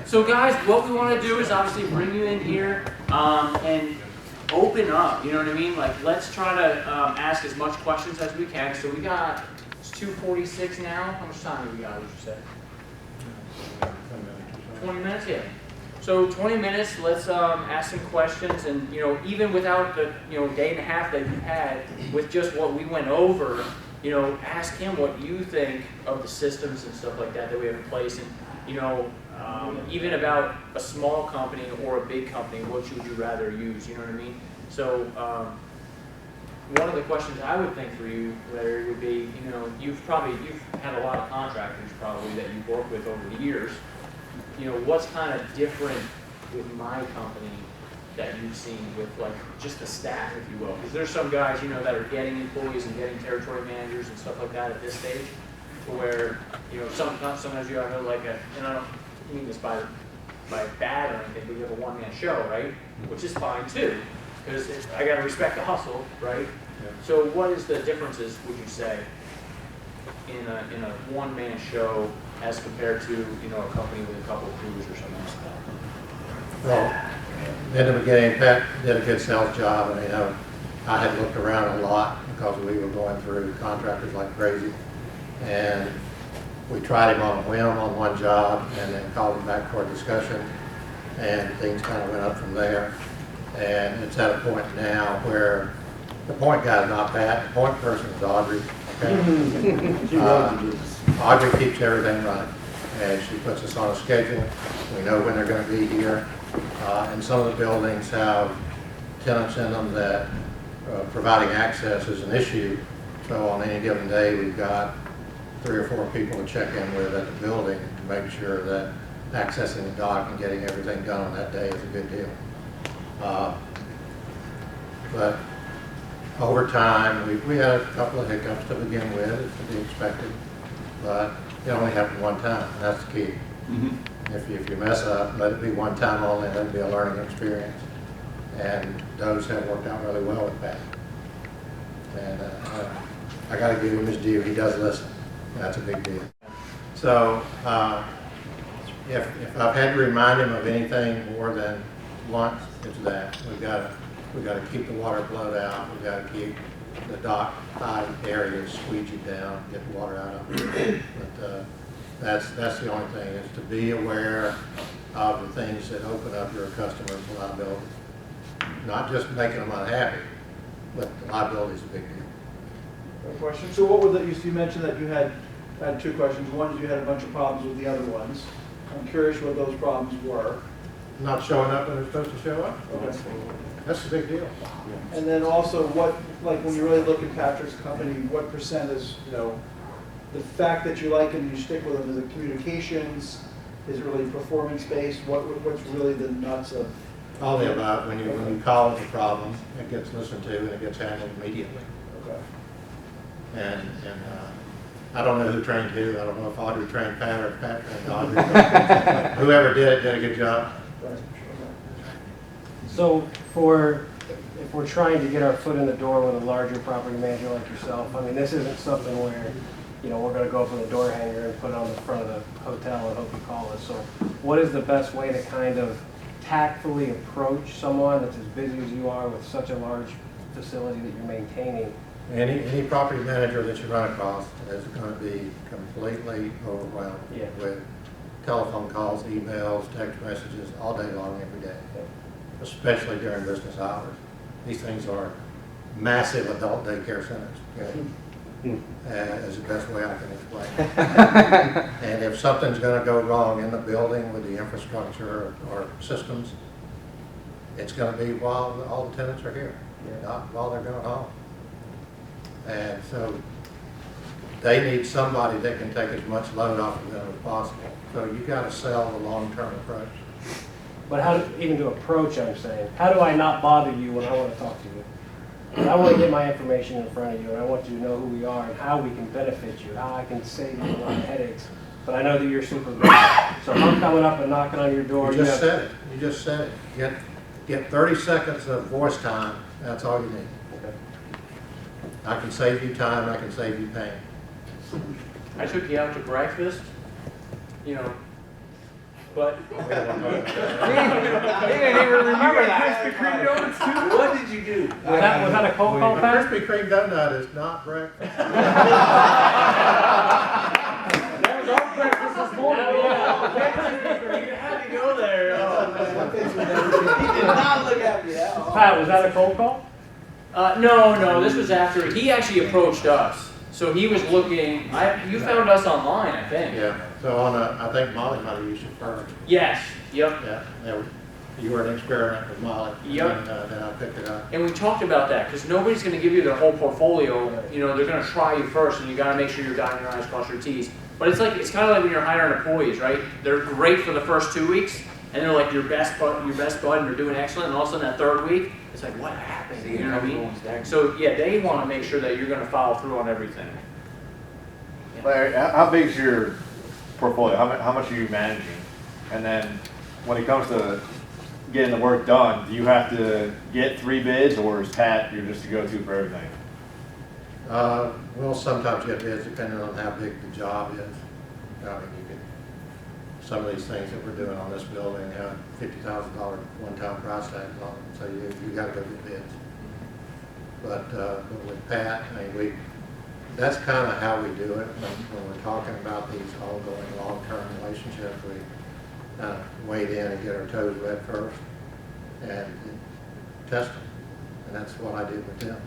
So guys, what we want to do is obviously bring you in here and open up, you know what I mean? Like, let's try to ask as much questions as we can. So we got, it's 2:46 now. How much time do we got, would you say? 20 minutes, yeah. So 20 minutes, let's ask some questions, and you know, even without the day and a half that you had, with just what we went over, you know, ask him what you think of the systems and stuff like that we have in place, and you know, even about a small company or a big company, which would you rather use? You know what I mean? So one of the questions I would think for you, Larry, would be, you know, you've had a lot of contractors probably that you've worked with over the years. You know, what's kind of different with my company that you've seen with, like, just the staff, if you will? Because there's some guys, you know, that are getting employees and getting territory managers and stuff like that at this stage, where, you know, sometimes you have like and I don't mean this by bad or anything, but you have a one-man show, right? Which is fine too, because I got to respect the hustle, right? Yeah. So what is the differences, would you say, in a one-man show as compared to, you know, a company with a couple of crews or something like that? Well, in the beginning, Pat did a good sales job, and you know, I had looked around a lot because we were going through contractors like crazy, and we tried him on a whim on one job, and then called him back for a discussion, and things kind of went up from there. And it's at a point now where the point guy is not Pat, the point person is Audrey. Okay? Audrey keeps everything running, and she puts us on a schedule. We know when they're going to be here. And some of the buildings have tenants in them that providing access is an issue. So on any given day, we've got 3 or 4 people to check in with at the building to make sure that accessing the dock and getting everything done on that day is a good deal. But over time, we had a couple of hiccups to begin with, as to be expected, but it only happened one time, and that's the key. Mm-hmm. If you mess up, let it be one time only, let it be a learning experience. And those have worked out really well with that. And I got to give him his due, he does listen. That's a big deal. So if I've had to remind him of anything more than once, it's that. We've got to keep the water flowed out. We've got to keep the dock high areas squeegeed down, get the water out of it. But that's the only thing, is to be aware of the things that open up your customers' liability. Not just making them unhappy, but the liability is a big deal. Question. So what were the, you mentioned that you had 2 questions. One is you had a bunch of problems with the other ones. I'm curious what those problems were. Not showing up when they're supposed to show up. Okay. That's a big deal. And then also, what, like, when you really look at Patrick's company, what percent is, you know, the fact that you like him and you stick with him? Is it communications? Is it really performance-based? What's really the nuts of? All the above. When you call it a problem, it gets listened to and it gets handled immediately. Okay. And I don't know who trained who. I don't know if Audrey trained Pat or if Pat trained Audrey. Whoever did it did a good job. So if we're trying to get our foot in the door with a larger property manager like yourself, I mean, this isn't something where, you know, we're going to go up with a door hanger and put it on the front of the hotel and hope you call us. So what is the best way to kind of tactfully approach someone that's as busy as you are with such a large facility that you're maintaining? Any property manager that you run across is going to be completely overwhelmed with telephone calls, emails, text messages all day long, every day, especially during business hours. These things are massive adult daycare centers. Okay? Is the best way I can explain it. And if something's going to go wrong in the building with the infrastructure or systems, it's going to be while all the tenants are here, not while they're going home. And so they need somebody that can take as much load off of them as possible. So you got to sell the long-term approach. But even to approach, I'm saying, how do I not bother you when I want to talk to you? I want to get my information in front of you, and I want you to know who we are and how we can benefit you, how I can save you a lot of headaches. But I know that you're super good. So if I'm coming up and knocking on your door, You just said it. Get 30 seconds of voice time. That's all you need. Okay. I can save you time. I can save you pain. I took you out to breakfast, you know, but. We don't wanna talk about that. He didn't even remember that. Krispy Kreme donuts too? What did you do? Was that a cold call, Pat? Krispy Kreme donut is not breakfast. That was our breakfast this morning. You had to go there. One face we never did. He did not look at me at all. Pat, was that a cold call? No, this was after, he actually approached us. So he was looking, you found us online, I think. Yeah, so I think Molly might have used it first. Yes, yep. Yeah, you were an experiment with Molly. Yep. And then I picked it up. And we talked about that, because nobody's gonna give you their whole portfolio, you know, they're gonna try you first, and you gotta make sure you're dotting your I's, crossing your T's. But it's kinda like when you're hiring employees, right? They're great for the first 2 weeks, and they're like your best bud, and they're doing excellent, and all of a sudden that third week, it's like, what happened? You know what I mean? So, yeah, they wanna make sure that you're gonna follow through on everything. Larry, how big's your portfolio? How much are you managing? And then when it comes to getting the work done, do you have to get 3 bids, or is Pat you're just a go-to for everything? We'll sometimes get bids depending on how big the job is. I mean, some of these things that we're doing on this building have $50,000 one-time price tags on them, so you gotta go get bids. But with Pat, I mean, that's kind of how we do it when we're talking about these ongoing long-term relationships. We wade in and get our toes wet first and test them, and that's what I did with them.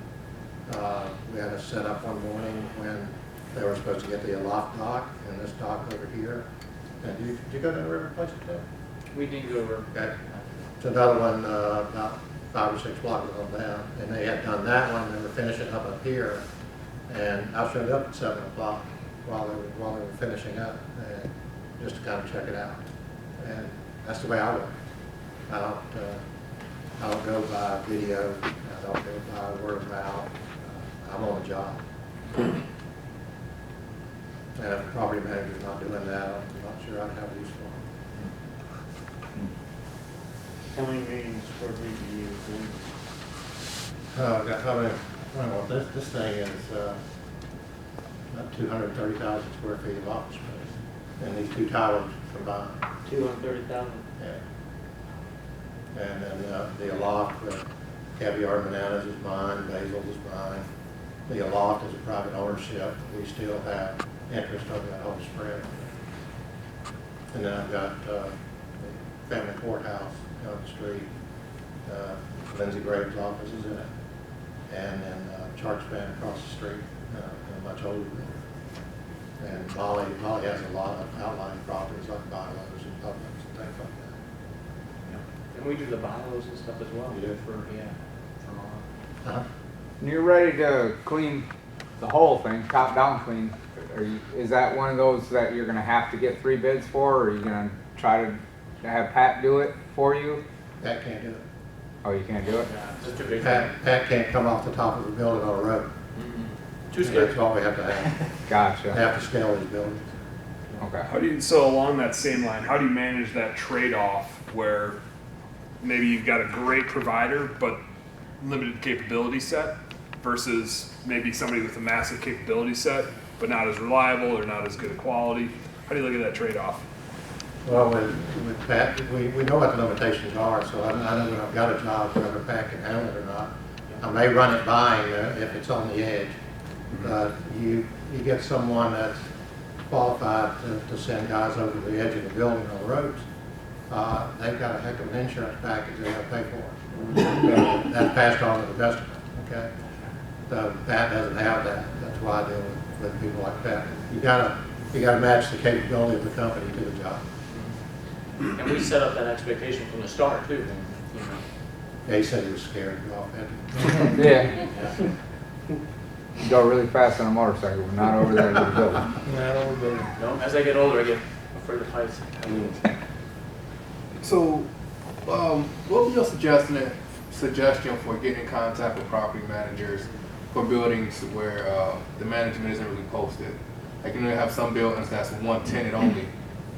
We had a set up one morning when they were supposed to get the aloft dock and this dock over here. And did you go to the river place today? We did go over. Okay. So another one about 5 or 6 blocks on down, and they had done that one. They were finishing up here, and I showed up at 7 o'clock while they were finishing up, and just to kind of check it out. And that's the way I work. I don't go by video. I don't go by word of mouth. I'm on the job. And if the property manager's not doing that, I'm not sure I'd have use for them. How many meetings per week do you do? Well, this thing is about 230,000 square feet of office space, and these 2 towers combined. 230,000? Yeah. And then the aloft, Caviar Bananas is mine, Basil's is mine. The aloft is a private ownership. We still have interest over that whole spread. And then I've got the family courthouse down the street. Lindsey Graves' office is in it. And then Charts Band across the street, in a much older building. And Molly has a lot of outlying properties like Bilos and Publix and things like that. And we do the bios and stuff as well. You do? For Mom. Uh-huh. When you're ready to clean the whole thing, top down clean, is that one of those that you're gonna have to get 3 bids for, or are you gonna try to have Pat do it for you? Pat can't do it. Oh, you can't do it? Yeah, it's too big. Pat can't come off the top of a building on a road. Too That's scary. all we have to have. They Gotcha. have to scale these buildings. Okay. So along that same line, how do you manage that trade-off where maybe you've got a great provider but limited capability set versus maybe somebody with a massive capability set but not as reliable or not as good a quality? How do you look at that trade-off? Well, with Pat, we know what the limitations are, so I know when I've got a job, whether Pat can handle it or not. I may run it by him if it's on the edge, but you get someone that's qualified to send guys over the edge of the building on the roads. They've got a heck of an insurance package they have to pay for. That's passed on to the customer, okay? So Pat doesn't have that. That's why I deal with people like Pat. You gotta match the capability of the company to the job. And we set up that expectation from the start too. You know. Yeah, he said he was scared to go off it. Yeah. You go really fast on a motorcycle, but not over there to the building. No, as I get older, I get afraid of heights. So, what would be your suggestion for getting in contact with property managers for buildings where the management isn't really posted? Like, you know, you have some buildings that's one tenant only,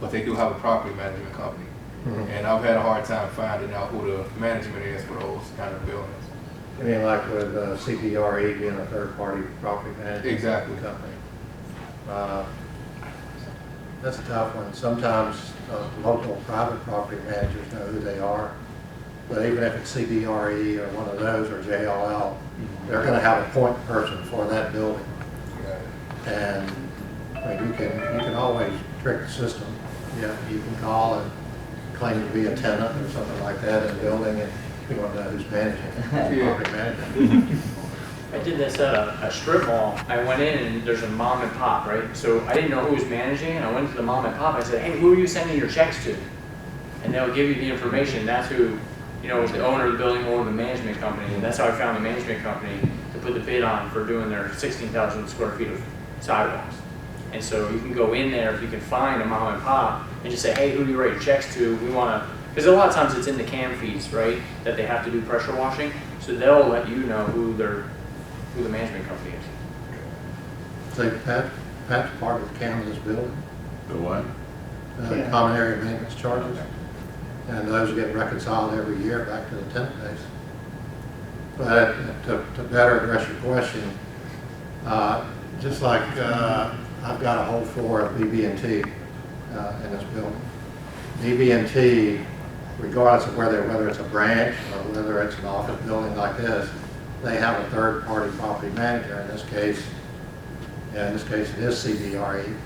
but they do have a property management company. Mhm. And I've had a hard time finding out who the management is for those kind of buildings. I mean, like with CPRE being a third-party property management Exactly. company. That's a tough one. Sometimes local private property managers know who they are. But even if it's CBRE or one of those or JLL, they're gonna have a point person for that building. And I mean, you can always trick the system. Yeah, you can call and claim to be a tenant or something like that in the building, and you want to know who's managing it, property management. I did this at a strip mall. I went in and there's a mom and pop, right? So I didn't know who was managing it. I went to the mom and pop. I said, hey, who are you sending your checks to? And they'll give you the information. That's who, you know, was the owner of the building or the management company. And that's how I found the management company to put the bid on for doing their 16,000 square feet of sidewalks. And so you can go in there if you can find a mom and pop and just say, hey, who do you write your checks to? We want to, because a lot of times it's in the CAM fees, right? That they have to do pressure washing. So they'll let you know who the management company is. Say, Pat's part of the Kansas building, The what? Yeah. common area maintenance charges. And those get reconciled every year back to the tenant base. But to better address your question, just like I've got a whole floor of BB&T in this building. BB&T, regardless of whether it's a branch or whether it's an office building like this, they have a third-party property manager. In this case, it is CBRE.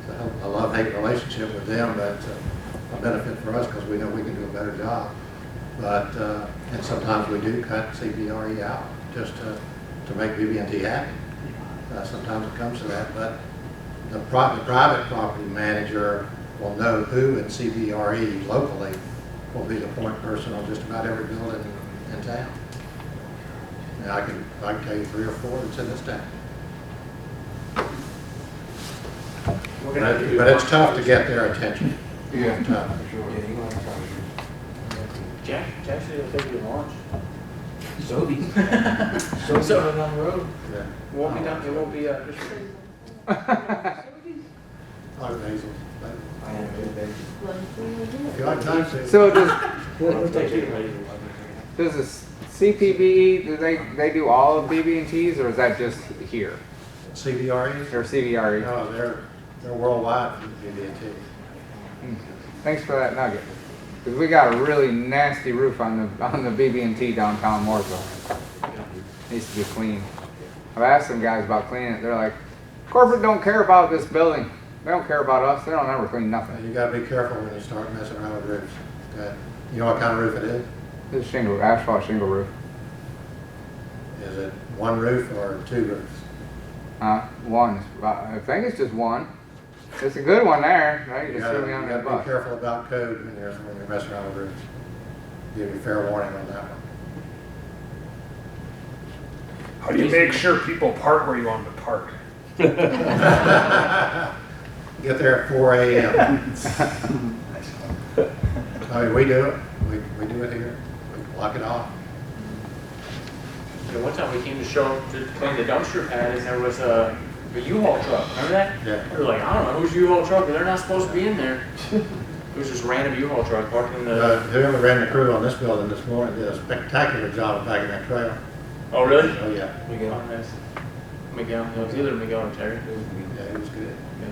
So a love-hate relationship with them, but it's a benefit for us because we know we can do a better job. But and sometimes we do cut CBRE out just to make BB&T happy. Sometimes it comes to that, but the private property manager will know who in CBRE locally will be the point person on just about every building in town. And I can tell you 3 or 4 that's in this town. We're gonna have to do But it's tough to get their attention. Yeah, Tough. for sure. Jack said he'll take you to lunch. Sobeys. So- Sobeys on the road. Yeah. It won't be done, it won't be, just. Lot of Hazel. I am a big If you like nice, So does, We'll take you to Basil. does the CPBE, do they do all of BB&Ts, or is that just here, CBRE? or CVRE? No, they're worldwide for the BB&T. Thanks for that nugget. Because we got a really nasty roof on the BB&T downtown Mooresville. Needs to be cleaned. I've asked some guys about cleaning it. They're like, corporate don't care about this building. They don't care about us. They don't ever clean nothing. You gotta be careful when you start messing around with roofs. Okay? You know what kind of roof it is? This is shingle, asphalt shingle roof. Is it one roof or 2 roofs? One. I think it's just one. It's a good one there. Now you You just threw me on gotta that be bus. careful about code when you're messing around with roofs. Give you fair warning on that one. How do you make sure people park where you want them to park? Get there at 4 a.m. I mean, we do it. We do it here. We block it off. Yeah, one time we came to clean the dumpster pad and there was a U-Haul truck, remember that? Yeah. We were like, I don't know who's U-Haul truck, but they're not supposed to be in there. It was just random U-Haul truck parked in the, Whoever ran the crew on this building this morning did a spectacular job of backing that trailer. oh really? Oh, yeah. Oh, nice. Miguel, it was either Miguel or Terry. Yeah, it was good. Yeah.